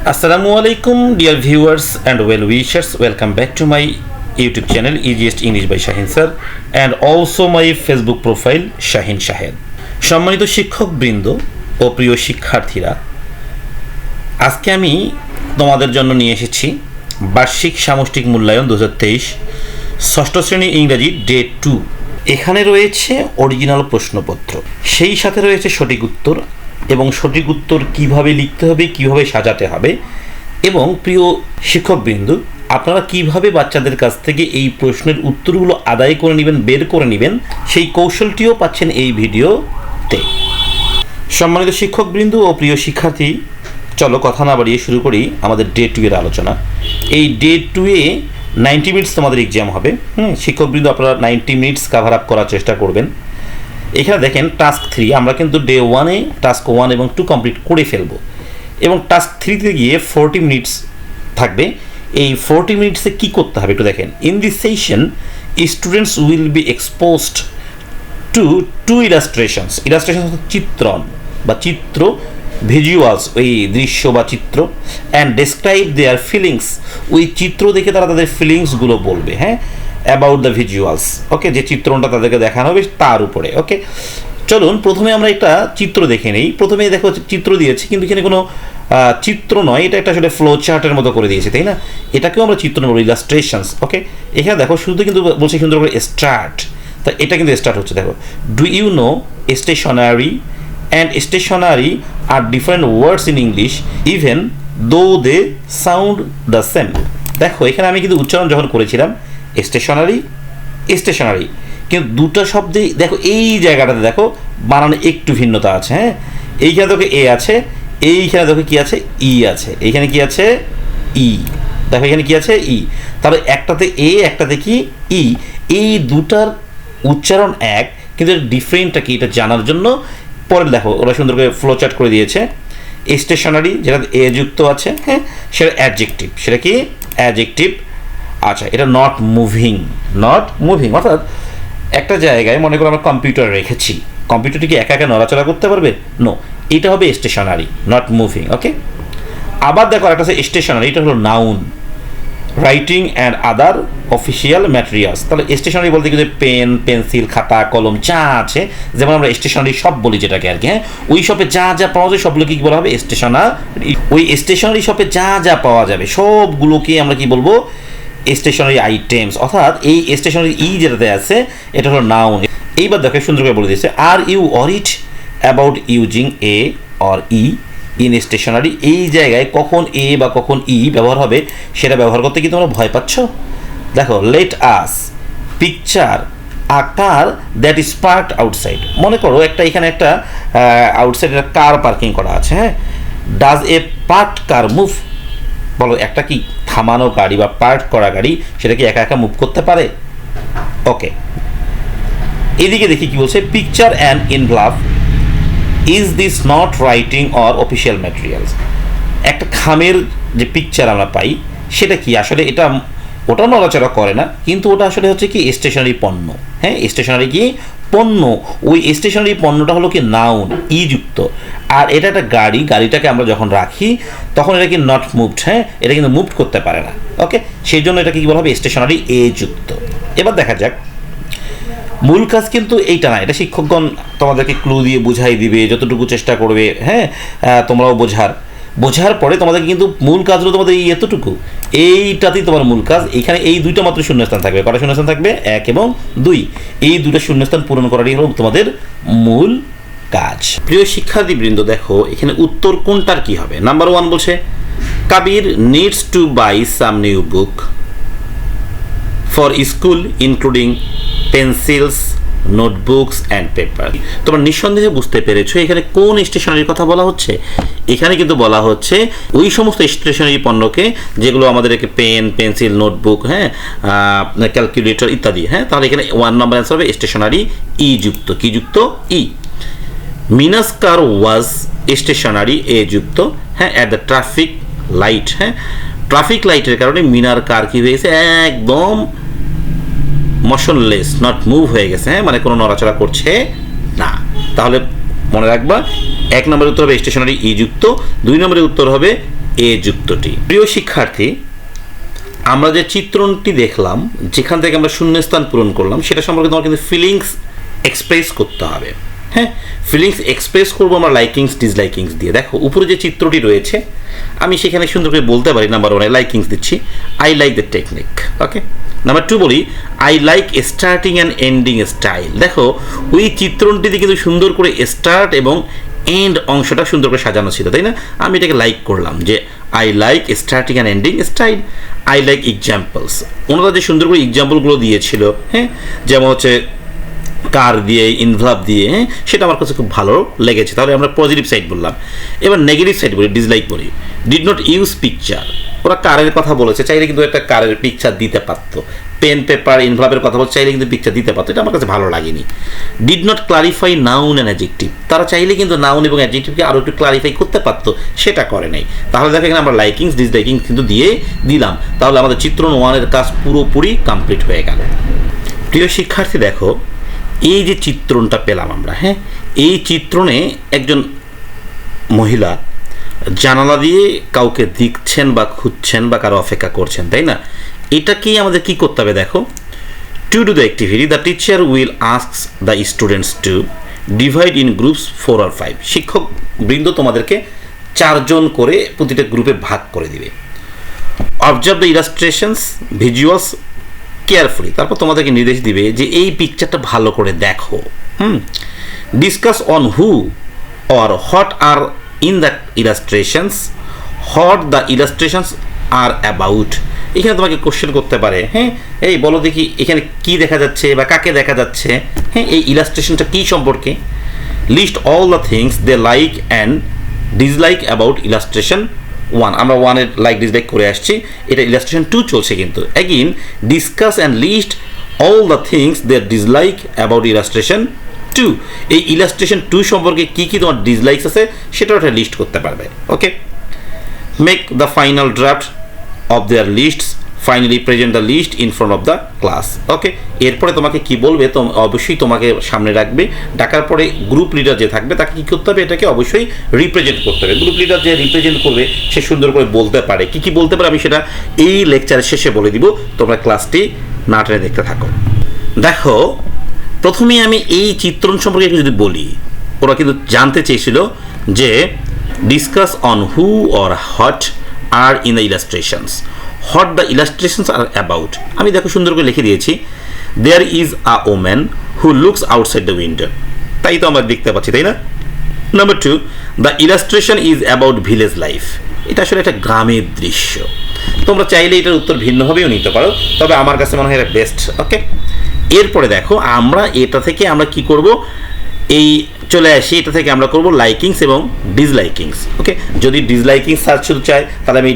Assalamu alaikum, dear viewers and well wishers. Welcome back to my YouTube channel Easiest English by Shahin sir and also my Facebook profile Shahin Shahin. সম্মানিত শিক্ষকবৃন্দ ও প্রিয় শিক্ষার্থীরা, আজকে আমি তোমাদের জন্য নিয়ে এসেছি বার্ষিক সামষ্টিক মূল্যায়ন 2023 ষষ্ঠ শ্রেণী ইংরেজি ডে 2। এখানে রয়েছে অরিজিনাল প্রশ্নপত্র, সেই সাথে রয়েছে সঠিক উত্তর এবং সঠিক উত্তর কীভাবে লিখতে হবে, কীভাবে সাজাতে হবে এবং প্রিয় শিক্ষকবৃন্দ আপনারা কিভাবে বাচ্চাদের কাছ থেকে এই প্রশ্নের উত্তরগুলো আদায় করে নেবেন, বের করে নেবেন, সেই কৌশলটিও পাচ্ছেন এই ভিডিওতে। সম্মানিত শিক্ষকবৃন্দ ও প্রিয় শিক্ষার্থী, চলো কথা না বাড়িয়ে শুরু করি আমাদের ডে 2 এর আলোচনা। এই ডে 2 এ 90 মিনিটস তোমাদের এক্সাম হবে। শিক্ষকবৃন্দ আপনারা 90 মিনিটস কাভার আপ করার চেষ্টা করবেন। এখানে দেখেন টাস্ক 3, আমরা কিন্তু ডে 1 এ টাস্ক 1 এবং 2 কমপ্লিট করে ফেলবো এবং টাস্ক 3 তে গিয়ে 40 মিনিটস থাকবে। এই 40 মিনিটসে কী করতে হবে একটু দেখেন। In this session students will be exposed to 2 illustrations চিত্রণ বা চিত্র, ভিজুয়ালস ওই দৃশ্য বা চিত্র, অ্যান্ড ডেসক্রাইব দেয়ার ফিলিংস, ওই চিত্র দেখে তারা তাদের ফিলিংসগুলো বলবে, হ্যাঁ, অ্যাবাউট দ্য ভিজুয়ালস। ওকে, যে চিত্রণটা তাদেরকে দেখানো হবে তার উপরে। ওকে, চলুন প্রথমে আমরা একটা চিত্র দেখে নেই। প্রথমে দেখো চিত্র দিয়েছি, কিন্তু এখানে কোনো চিত্র নয়, এটা একটা আসলে ফ্লো চার্টের মতো করে দিয়েছে, তাই না? এটাকেও আমরা চিত্র বলি, ইলাস্ট্রেশনস। ওকে, এখানে দেখো শুধু কিন্তু বলছে সুন্দর করে স্টার্ট, তা এটা কিন্তু স্টার্ট হচ্ছে। দেখো, do you know stationary and stationery are different words in English even though they sound the same. দেখো এখানে আমি কিন্তু উচ্চারণ যখন করেছিলাম স্টেশনারি স্টেশনারি, কিন্তু দুটো শব্দেই দেখো এই জায়গাটাতে দেখো বানানো একটু ভিন্নতা আছে। হ্যাঁ, এইখানে দেখো এ আছে, এইখানে দেখো কি আছে, ই আছে, এইখানে কি আছে, ই। দেখো এখানে কি আছে, ই। তাহলে একটাতে এ, একটাতে কি ই। এই দুটার উচ্চারণ এক, কিন্তু ডিফারেন্টটা কি এটা জানার জন্য পরে দেখো ওরা সুন্দর করে ফ্লো চার্ট করে দিয়েছে। স্টেশনারি যেটা এ যুক্ত আছে, হ্যাঁ, সেটা অ্যাডজেক্টিভ, সেটা কি অ্যাডজেক্টিভ। আচ্ছা, এটা নট মুভিং অর্থাৎ একটা জায়গায় মনে করো আমরা কম্পিউটার রেখেছি, কম্পিউটারটি কি একা একা নড়াচড়া করতে পারবে? নো, এটা হবে স্টেশনারি, নট মুভিং। ওকে, আবার দেখো একটা আছে স্টেশনারি, এটা হলো noun, writing and other official materials. তাহলে স্টেশনারি বলতে কিন্তু পেন, পেন্সিল, খাতা, কলম যা আছে, যেমন আমরা স্টেশনারি শপ বলি যেটাকে আর কি, হ্যাঁ, ওই শপে যা যা পাওয়া যায় সবগুলোকে কি বলা হবে? স্টেশনারি। ওই স্টেশনারি শপে যা যা পাওয়া যাবে সবগুলোকে আমরা কি বলবো? Stationery items. অর্থাৎ এই স্টেশনারি ই যেটাতে আছে এটা হলো নাউন। এইবার দেখো সুন্দর করে বলে দিয়েছে, are you worried about using a or e in stationery. এই জায়গায় কখন এ বা কখন ই ব্যবহার হবে সেটা ব্যবহার করতে কি তোমরা ভয় পাচ্ছ? দেখো, let us picture a car that is parked outside. মনে করো একটা এখানে একটা আউটসাইড একটা কার পার্কিং করা আছে, হ্যাঁ। Does a parked car move? বলো, একটা কি থামানো গাড়ি বা পার্ক করা গাড়ি সেটা কি একা একা মুভ করতে পারে? ওকে, এদিকে দেখি কি বলছে, picture and involve is this not writing or official materials. একটা খামের যে পিকচার আমরা পাই সেটা কি আসলে এটা ওটা নড়াচড়া করে না, কিন্তু ওটা আসলে হচ্ছে কি স্টেশনারি পণ্য। হ্যাঁ, স্টেশনারি কি পণ্য, ওই স্টেশনারি পণ্যটা হলো কি নাউন, ই যুক্ত। আর এটা একটা গাড়ি, গাড়িটাকে আমরা যখন রাখি তখন এটা কি নট মুভড, হ্যাঁ, এটা কিন্তু মুভড করতে পারে না। ওকে, সেই জন্য এটাকে কি বলা হবে? স্টেশনারি এ যুক্ত। এবার দেখা যাক, মূল কাজ কিন্তু এইটা না, এটা শিক্ষকগণ তোমাদেরকে ক্লু দিয়ে বুঝাই দিবে, যতটুকু চেষ্টা করবে, হ্যাঁ, তোমরাও বোঝার পরে তোমাদের কিন্তু মূল কাজ হলো তোমাদের এই এতটুকু, এইটাতেই তোমার মূল কাজ। এখানে এই দুইটা মাত্র শূন্যস্থান থাকবে। কটা শূন্যস্থান থাকবে? 1 এবং 2। এই দুটো শূন্যস্থান পূরণ করারই হলো তোমাদের মূল কাজ। প্রিয় শিক্ষার্থীবৃন্দ, দেখো এখানে উত্তর কোনটার কি হবে। নাম্বার 1 বলছে, Kabir needs to buy some new book for school including pencils, notebooks and paper. তোমরা নিঃসন্দেহে বুঝতে পেরেছো এখানে কোন স্টেশনারির কথা বলা হচ্ছে। এখানে কিন্তু বলা হচ্ছে ওই সমস্ত স্টেশনারি পণ্যকে যেগুলো আমাদেরকে পেন, পেন্সিল, নোটবুক, হ্যাঁ, ক্যালকুলেটর ইত্যাদি। হ্যাঁ, তাহলে এখানে 1 নম্বর অ্যান্সার হবে স্টেশনারি ই যুক্ত। কি যুক্ত? ই। মিনাস কার ওয়াজ স্টেশনারি এ যুক্ত, হ্যাঁ, অ্যাট দ্য ট্রাফিক লাইট। হ্যাঁ, ট্রাফিক লাইটের কারণে মিনার কার কি হয়েছে? একদম মোশনলেস, নট মুভ হয়ে গেছে, হ্যাঁ, মানে কোনো নড়াচড়া করছে না। তাহলে মনে রাখবা 1 নম্বরের উত্তর হবে স্টেশনারি ই যুক্ত, 2 নম্বরের উত্তর হবে এ যুক্তটি। প্রিয় শিক্ষার্থী, আমরা যে চিত্রণটি দেখলাম, যেখান থেকে আমরা শূন্যস্থান পূরণ করলাম, সেটা সম্পর্কে তোমার কিন্তু ফিলিংস এক্সপ্রেস করতে হবে। হ্যাঁ, ফিলিংস এক্সপ্রেস করবো আমরা লাইকিংস ডিসলাইকিংস দিয়ে। দেখো উপরে যে চিত্রটি রয়েছে, আমি সেখানে সুন্দর করে বলতে পারি নাম্বার 1 লাইকিংস দিচ্ছি, I like the technique. Okay, number 2 বলি I like starting and ending style. দেখো ওই চিত্রণটিতে কিন্তু সুন্দর করে স্টার্ট এবং এন্ড অংশটা সুন্দর করে সাজানো ছিল, তাই না? আমি এটাকে লাইক করলাম যে I like starting and ending style. I like examples, ওনারা যে সুন্দর করে এক্সাম্পলগুলো দিয়েছিল, হ্যাঁ, যেমন হচ্ছে কার দিয়ে, ইনভলভ দিয়ে, হ্যাঁ, সেটা আমার কাছে খুব ভালো লেগেছে। তাহলে আমরা পজিটিভ সাইড বললাম। এবার নেগেটিভ সাইড বলি, ডিসলাইক বলি। ডিড নট ইউজ পিকচার, ওরা কারের কথা বলেছে, চাইলে কিন্তু একটা কারের পিকচার দিতে পারতো। পেন পেপার ইনভলভের কথা বলছে, চাইলে কিন্তু পিকচার দিতে পারতো, এটা আমার কাছে ভালো লাগেনি। Did not clarify noun and adjective, তারা চাইলে কিন্তু নাউন এবং অ্যাডজেক্টিভকে আরও একটু ক্লারিফাই করতে পারতো, সেটা করে নাই। তাহলে দেখো এখানে আমরা লাইকিংস ডিসলাইকিংস কিন্তু দিয়ে দিলাম। তাহলে আমাদের চিত্রণ 1-এর কাজ পুরোপুরি কমপ্লিট হয়ে গেল। প্রিয় শিক্ষার্থী, দেখো এই যে চিত্রণটা পেলাম আমরা, হ্যাঁ, এই চিত্রণে একজন মহিলা জানালা দিয়ে কাউকে দেখছেন বা খুঁজছেন বা কারো অপেক্ষা করছেন, তাই না? এটাকেই আমাদের কি করতে হবে? দেখো, to do the activity the teacher will asks the students to divide in groups 4 or 5। শিক্ষক বৃন্দ তোমাদেরকে 4 জন করে প্রতিটা গ্রুপে ভাগ করে দিবে। Observe the illustrations visuals carefully, তারপর তোমাদেরকে নির্দেশ দিবে যে এই পিকচারটা ভালো করে দেখো। Discuss on who or what are in the illustrations, what the illustrations are about. এখানে তোমাকে কোশ্চেন করতে পারে, হ্যাঁ, এই বলো দেখি এখানে কি দেখা যাচ্ছে বা কাকে দেখা যাচ্ছে, হ্যাঁ, এই ইলাস্ট্রেশনটা কী সম্পর্কে। List all the things they like and dislike about illustration 1। আমরা 1-এর লাইক ডিসলাইক করে আসছি, এটা ইলাস্ট্রেশন 2 চলছে কিন্তু। Again discuss and list all the things they dislike about illustration 2। এই ইলাস্ট্রেশন 2 সম্পর্কে কী কী তোমার ডিসলাইকস আছে সেটাও একটা লিস্ট করতে পারবে। Okay, make the final draft of their lists, finally present the list in front of the class. Okay, এরপরে তোমাকে কি বলবে, তো অবশ্যই তোমাকে সামনে রাখবে। ডাকার পরে গ্রুপ লিডার যে থাকবে তাকে কী করতে হবে, এটাকে অবশ্যই রিপ্রেজেন্ট করতে হবে। গ্রুপ লিডার যে রিপ্রেজেন্ট করবে সে সুন্দর করে বলতে পারে, কি কি বলতে পারে আমি সেটা এই লেকচারের শেষে বলে দিব। তোমরা ক্লাসটি না টেনে দেখতে থাকো। দেখো, প্রথমেই আমি এই চিত্রণ সম্পর্কে একটু যদি বলি, ওরা কিন্তু জানতে চেয়েছিল যে discuss on who or what are in the illustrations, what the illustrations are about. আমি দেখো সুন্দর করে লিখে দিয়েছি, there is a woman who looks outside the window. তাই তো আমরা দেখতে পাচ্ছি, তাই না? Number 2, the illustration is about village life. এটা আসলে একটা গ্রামের দৃশ্য। তোমরা চাইলে এটার উত্তর ভিন্নভাবেও নিতে পারো, তবে আমার কাছে মনে হয় এটা বেস্ট। ওকে, এরপরে দেখো আমরা এটা থেকে আমরা কি করব, এই চলে আসি, এটা থেকে আমরা করব লাইকিংস এবং ডিসলাইকিংস। ওকে, যদি ডিসলাইকিংস সার্চ শুধু চাই তাহলে আমি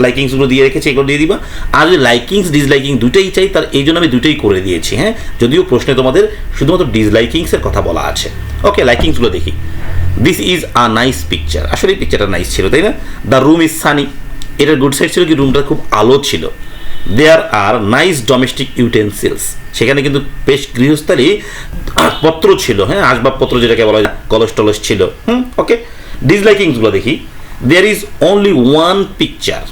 লাইকিংসগুলো দিয়ে রেখেছি, এগুলো দিয়ে দিবা। আর যদি লাইকিংস ডিসলাইকিং দুটোই চাই তার এই জন্য আমি দুটোই করে দিয়েছি। হ্যাঁ, যদিও প্রশ্নে তোমাদের শুধুমাত্র ডিসলাইকিংসের কথা বলা আছে। ওকে, লাইকিংসগুলো দেখি। This is a nice picture, আসলে এই পিকচারটা নাইস ছিল, তাই না? দ্য রুম ইজ সানি, এটার গুড সাইড ছিল কি রুমটা খুব আলো ছিল। দেয়ার আর নাইস ডোমেস্টিক ইউটেন্সিলস, সেখানে কিন্তু বেশ গৃহস্থালী পত্র ছিল, হ্যাঁ, আসবাবপত্র যেটাকে বলা হয়, কলস টলস ছিল। ওকে, ডিসলাইকিংসগুলো দেখি। There is only one picture,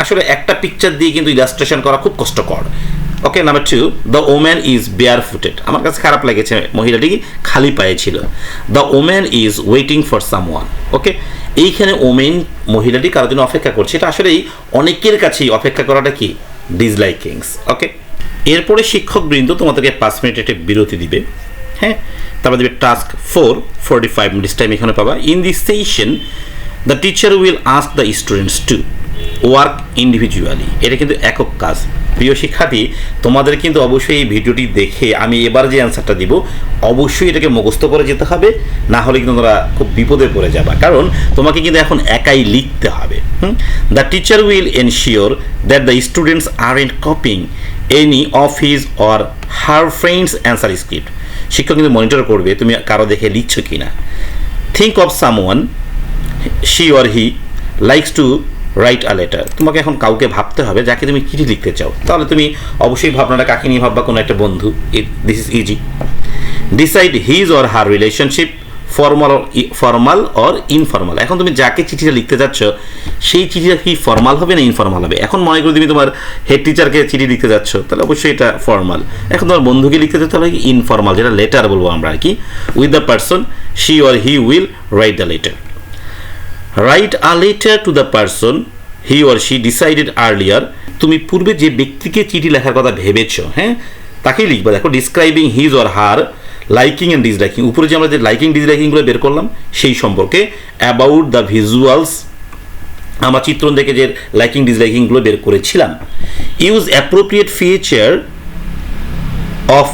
আসলে একটা পিকচার দিয়ে কিন্তু ইলাস্ট্রেশন করা খুব কষ্টকর। Okay, number 2, the woman is bare footed. আমার কাছে খারাপ লেগেছে, মহিলাটি খালি পায়ে ছিল। The woman is waiting for someone. Okay, এইখানে ওমেন মহিলাটি কারোর জন্য অপেক্ষা করছে, এটা আসলেই অনেকের কাছেই অপেক্ষা করাটা কি ডিসলাইকিংস। ওকে, এরপরে শিক্ষকবৃন্দ তোমাদেরকে 5 মিনিট একটা বিরতি দিবে। হ্যাঁ, তারপর দেবে টাস্ক 4, 45 মিনিটস টাইম এখানে পাবা। In this session the teacher will ask the students to work individually. এটা কিন্তু একক কাজ। প্রিয় শিক্ষার্থী, তোমাদের কিন্তু অবশ্যই এই ভিডিওটি দেখে আমি এবার যে অ্যান্সারটা দিব অবশ্যই এটাকে মুখস্থ করে যেতে হবে, না হলে কিন্তু তোমরা খুব বিপদে পড়ে যাবা, কারণ তোমাকে কিন্তু এখন একাই লিখতে হবে। The teacher will ensure that the students are in copying any of his or her friends answer script. শিক্ষক কিন্তু মনিটর করবে তুমি কারো দেখে লিখছো কি না। Think of someone she or he likes to write a letter. তোমাকে এখন কাউকে ভাবতে হবে যাকে তুমি চিঠি লিখতে চাও, তাহলে তুমি অবশ্যই ভাবনাটা কাকে নিয়ে ভাববা, কোনো একটা বন্ধু। This is easy. Decide his or her relationship formal or informal. এখন তুমি যাকে চিঠিটা লিখতে যাচ্ছ সেই চিঠিটা কি ফর্মাল হবে না ইনফর্মাল হবে? এখন মনে করি তুমি তোমার হেড টিচারকে চিঠি লিখতে যাচ্ছ, তাহলে অবশ্যই এটা ফর্মাল। এখন তোমার বন্ধুকে লিখতে যাচ্ছ তাহলে কি ইনফর্মাল, যেটা লেটার বলবো আমরা আর কি। With the person she or he will write the letter. Write a letter to the person he or she decided earlier. তুমি পূর্বে যে ব্যক্তিকে চিঠি লেখার কথা ভেবেছো, হ্যাঁ, তাকেই লিখবা। দেখো describing his or her liking and disliking, উপরে যে আমরা যে লাইকিং ডিসলাইকিংগুলো বের করলাম সেই সম্পর্কে। অ্যাবাউট দ্য ভিজুয়ালস, আমরা চিত্রণ দেখে যে লাইকিং ডিসলাইকিংগুলো বের করেছিলাম। Use appropriate feature of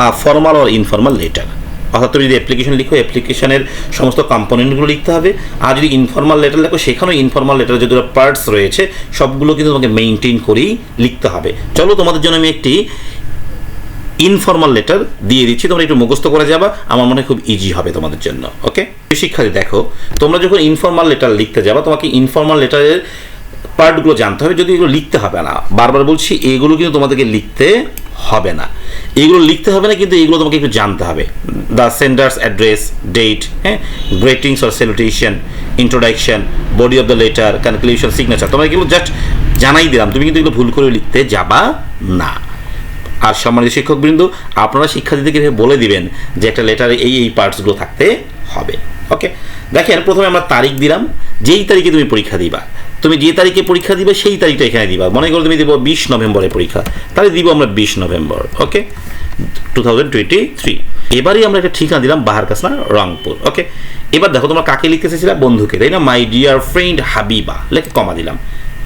a formal or informal letter, অর্থাৎ তুমি যদি অ্যাপ্লিকেশন লিখো অ্যাপ্লিকেশনের সমস্ত কম্পোনেন্টগুলো লিখতে হবে। আর যদি ইনফর্মাল লেটার লেখো সেখানেও ইনফর্মাল লেটারের যে দুটো পার্টস রয়েছে সবগুলো কিন্তু তোমাকে মেইনটেইন করেই লিখতে হবে। চলো তোমাদের জন্য আমি একটি ইনফর্মাল লেটার দিয়ে দিচ্ছি, তোমরা একটু মুখস্থ করে যাবা, আমার মনে হয় খুব ইজি হবে তোমাদের জন্য। ওকে শিক্ষার্থী, দেখো তোমরা যখন ইনফর্মাল লেটার লিখতে যাবা তোমাকে ইনফর্মাল লেটারের পার্টগুলো জানতে হবে, যদি এগুলো লিখতে হবে না। বারবার বলছি এগুলো কিন্তু তোমাদেরকে লিখতে হবে না, এগুলো লিখতে হবে না, কিন্তু এগুলো তোমাকে একটু জানতে হবে। দ্য সেন্ডার্স অ্যাড্রেস, ডেট, হ্যাঁ, greetings or salutation, introduction, body of the letter, conclusion, signature. তোমরা এগুলো জাস্ট জানাই দিলাম, তুমি কিন্তু এগুলো ভুল করে লিখতে যাবা না। আর সম্মানিত শিক্ষকবৃন্দ, আপনারা শিক্ষার্থীদেরকে বলে দিবেন যে একটা লেটারে এই পার্টসগুলো থাকতে হবে। ওকে দেখেন, প্রথমে আমরা তারিখ দিলাম, যেই তারিখে তুমি পরীক্ষা দিবা, তুমি যে তারিখে পরীক্ষা দিবে সেই তারিখটা এখানে দিবা। মনে করো তুমি দেবো 20 নভেম্বরে পরীক্ষা, তাহলে দিব আমরা 20 নভেম্বর, ওকে 2023। এবারই আমরা একটা ঠিকানা দিলাম বাহারকাসনা, রংপুর। ওকে এবার দেখো তোমরা কাকে লিখতে চেয়েছিলা, বন্ধুকে, তাই না? মাই ডিয়ার ফ্রেন্ড হাবিবা, লেখে কমা দিলাম।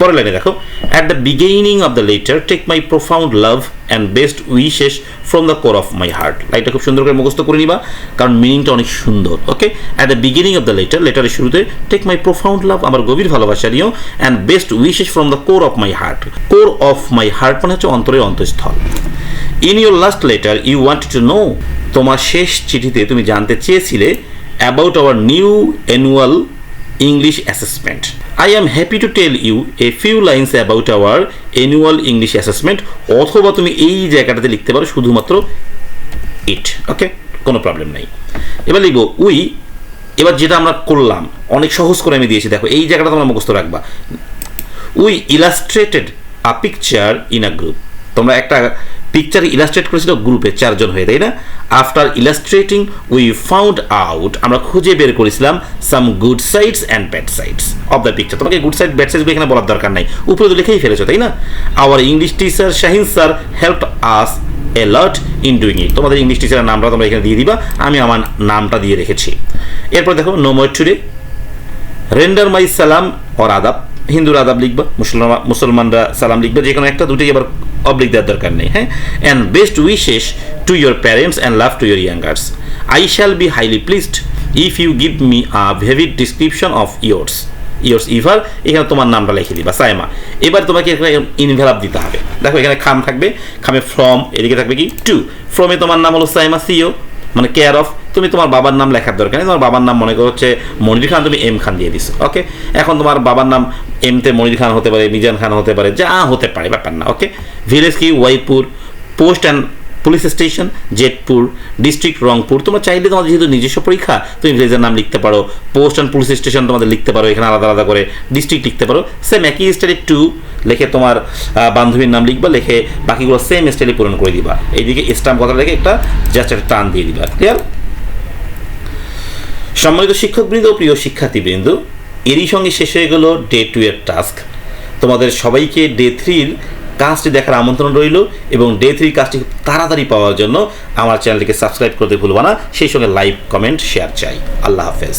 পরের লাইনে দেখো, at the beginning of the letter take my profound love and best wishes from the core of my heart. লাইনটা খুব সুন্দর করে মুখস্থ করে নিবা, কারণ মিনিংটা অনেক সুন্দর। Okay at the beginning of the letter, লেটারের শুরুতে টেক মাই প্রোফাউন্ড লাভ, আমার গভীর ভালোবাসা নিও, and best wishes from the core of my heart. Core of my heart মানে হচ্ছে অন্তরের অন্তঃস্থল। In your last letter you want to know, তোমার শেষ চিঠিতে তুমি জানতে চেয়েছিলে about our new annual English assessment. I am happy to tell you a few lines about our annual English assessment. অথবা তুমি এই জায়গাটাতে লিখতে পারো শুধুমাত্র ইট, ওকে কোনো প্রবলেম নাই। এবার লিখবো উই, এবার যেটা আমরা করলাম অনেক সহজ করে আমি দিয়েছি, দেখো এই জায়গাটা তোমরা মুখস্থ রাখবা। We illustrated a picture in a group, তোমরা একটা পিকচার ইলাস্ট্রেট করেছিল গ্রুপে 4 জন হয়ে, তাই না? আফটার ইলাস্ট্রেটিং উই ফাউন্ড আউট, আমরা খুঁজে বের করেছিলাম some good sides and bad sides of the picture. তোমাকে গুড সাইড ব্যাড সাইডস এখানে বলার দরকার নাই, উপরে তো লিখেই ফেলেছো, তাই না? Our English teacher Shahin sir helped us a lot in doing it. তোমাদের ইংলিশ টিচারের নামটা তোমরা এখানে দিয়ে দিবা, আমি আমার নামটা দিয়ে রেখেছি। এরপর দেখো নো মোর টুডে, রেন্ডার মাই সালাম অর আদাব, হিন্দুরা আদাব লিখবা, মুসলমানরা সালাম লিখবা, যে কোনো একটা, দুটোই আবার অবলিক দেওয়ার দরকার নেই, হ্যাঁ। And best wishes to your parents and love to your youngers. I shall be highly pleased if you give me a vivid description of yours ever, এখানে তোমার নামটা লিখে দিবা সাইমা। এবার তোমাকে এখানে ইনভেলাপ দিতে হবে। দেখো এখানে খাম থাকবে, খামে ফ্রম, এদিকে থাকবে কি টু। ফ্রমে তোমার নাম হলো সাইমা সিও, মানে কেয়ার অফ। তুমি তোমার বাবার নাম লেখার দরকার নেই, তোমার বাবার নাম মনে করো হচ্ছে মনির খান, তুমি এম খান দিয়ে দিছো, ওকে। এখন তোমার বাবার নাম এমতে মনির খান হতে পারে, মিজান খান হতে পারে, যা হতে পারে, ব্যাপার না, ওকে। ভিলেজ কি ওয়াইপুর, post and police station Jetpur, district Rangpur. তোমরা চাইলে তোমাদের যেহেতু নিজস্ব পরীক্ষা তুমি ভিলেজের নাম লিখতে পারো, পোস্ট অ্যান্ড পুলিশ স্টেশন তোমাদের লিখতে পারো, এখানে আলাদা আলাদা করে ডিস্ট্রিক্ট লিখতে পারো। সেম একই স্টাইলে টু লিখে তোমার বান্ধবীর নাম লিখবা, লিখে বাকিগুলো সেম স্টাইলে পূরণ করে দিবা। এইদিকে স্টাম্প কথা লিখে একটা জাস্ট একটা টান দিয়ে দিবা, ক্লিয়ার? সম্মানিত শিক্ষকবৃন্দ, প্রিয় শিক্ষার্থীবৃন্দ, এরই সঙ্গে শেষ হয়ে গেল ডে 2 এর টাস্ক। তোমাদের সবাইকে ডে 3 কাজটি দেখার আমন্ত্রণ রইল, এবং ডে 3 কাজটি খুব তাড়াতাড়ি পাওয়ার জন্য আমার চ্যানেলটিকে সাবস্ক্রাইব করতে ভুলবা না, সেই সঙ্গে লাইক, কমেন্ট, শেয়ার চাই। আল্লাহ হাফেজ।